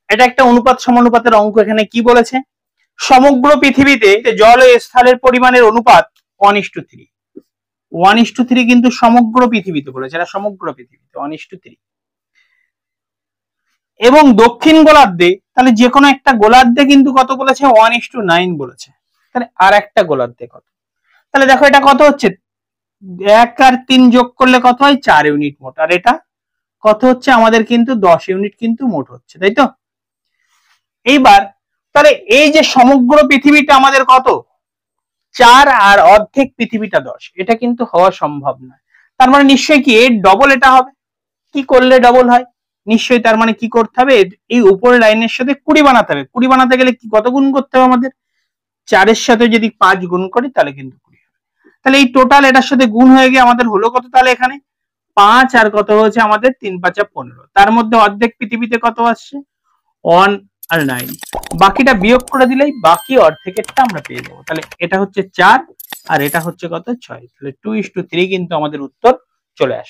এটা একটা অনুপাত সমানুপাতের অঙ্ক। এখানে কি বলেছে, সমগ্র পৃথিবীতে জল ও স্থলের পরিমাণের অনুপাত 1:3। 1:3 কিন্তু সমগ্র পৃথিবীতে বলেছে, এটা সমগ্র পৃথিবীতে 1:3। এবং দক্ষিণ গোলার্ধে, তাহলে যে কোনো একটা গোলার্ধে কিন্তু কত বলেছে, 1:9 বলেছে। তাহলে আর একটা গোলার্ধে কত, তাহলে দেখো এটা কত হচ্ছে, 1 আর 3 যোগ করলে কত হয়, 4 ইউনিট মোট। আর এটা কত হচ্ছে আমাদের, কিন্তু 10 ইউনিট কিন্তু মোট হচ্ছে, তাই তো। এইবার তাহলে এই যে সমগ্র পৃথিবীটা আমাদের কত 4 আর অর্ধেক পৃথিবীটা 10, এটা কিন্তু হওয়া সম্ভব নয়। তার মানে নিশ্চয়ই কি এর ডবল এটা হবে। কি করলে ডবল হয়, নিশ্চয়ই তার মানে কি করতে হবে, এই উপরের লাইনের সাথে 20 বানাতে হবে। 20 বানাতে গেলে কি কত গুণ করতে হবে আমাদের, 4 এর সাথে যদি 5 গুণ করি তাহলে কিন্তু 20 হবে। তাহলে এই টোটাল এটার সাথে গুণ হয়ে গিয়ে আমাদের হলো কত, তাহলে এখানে 5 আর কত হচ্ছে আমাদের 3 5 15। তার মধ্যে অর্ধেক পৃথিবীতে কত আসছে, 1 আর 9, বাকিটা বিয়োগ করে দিলেই বাকি অর্ধেকেরটা আমরা পেয়ে যাবো। তাহলে এটা হচ্ছে 4 আর এটা হচ্ছে কত 6, তাহলে 2:3 কিন্তু আমাদের উত্তর চলে আসে।